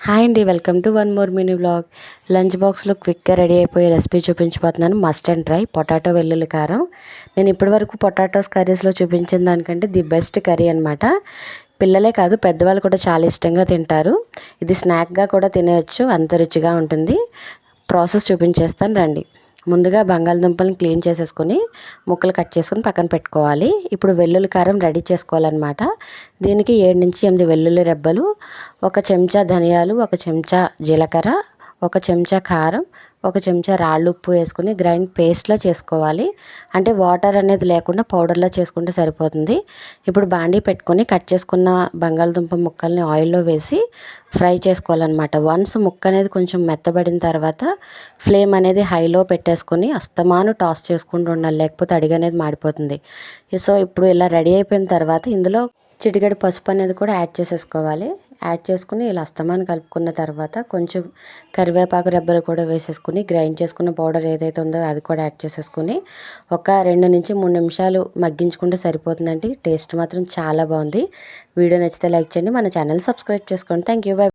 Hi అండి, welcome to one more mini vlog. Lunch బాక్స్లో క్విక్గా రెడీ అయిపోయే రెసిపీ చూపించబోతున్నాను. మస్ట్ అండ్ ట్రై పొటాటో వెల్లుల్లి కారం. నేను ఇప్పటివరకు పొటాటోస్ కర్రీస్లో చూపించిన దానికంటే ది బెస్ట్ కర్రీ అనమాట. పిల్లలే కాదు, పెద్దవాళ్ళు కూడా చాలా ఇష్టంగా తింటారు. ఇది స్నాక్గా కూడా తినేయచ్చు, అంత రుచిగా ఉంటుంది. ప్రాసెస్ చూపించేస్తాను రండి. ముందుగా బంగాళదుంపలను క్లీన్ చేసేసుకొని ముక్కలు కట్ చేసుకొని పక్కన పెట్టుకోవాలి. ఇప్పుడు వెల్లుల్లి కారం రెడీ చేసుకోవాలన్నమాట. దీనికి 7 నుంచి 8 వెల్లుల్లి రెబ్బలు, 1 చెంచా ధనియాలు, 1 చెంచా జీలకర్ర, 1 చెంచా కారం, 1 చెంచా రాళ్ళు ఉప్పు వేసుకుని గ్రైండ్ పేస్ట్లా చేసుకోవాలి. అంటే వాటర్ అనేది లేకుండా పౌడర్లా చేసుకుంటే సరిపోతుంది. ఇప్పుడు బాండీ పెట్టుకొని కట్ చేసుకున్న బంగాళదుంప ముక్కల్ని ఆయిల్లో వేసి ఫ్రై చేసుకోవాలన్నమాట. వన్స్ ముక్క అనేది కొంచెం మెత్తబడిన తర్వాత ఫ్లేమ్ అనేది హైలో పెట్టేసుకొని అస్తమాను టాస్ చేసుకుంటూ ఉండాలి, లేకపోతే అడిగి అనేది మాడిపోతుంది. సో ఇప్పుడు ఇలా రెడీ అయిపోయిన తర్వాత ఇందులో చిటికెడు పసుపు అనేది కూడా యాడ్ చేసేసుకోవాలి. యాడ్ చేసుకుని ఇలా అస్తమాను కలుపుకున్న తర్వాత కొంచెం కరివేపాకు రెబ్బలు కూడా వేసేసుకుని గ్రైండ్ చేసుకున్న పౌడర్ ఏదైతే ఉందో అది కూడా యాడ్ చేసేసుకుని ఒక 2 నుంచి 3 నిమిషాలు మగ్గించుకుంటే సరిపోతుందండి. టేస్ట్ మాత్రం చాలా బాగుంది. వీడియో నచ్చితే లైక్ చేయండి, మన ఛానల్ సబ్స్క్రైబ్ చేసుకోండి. Thank you. బై.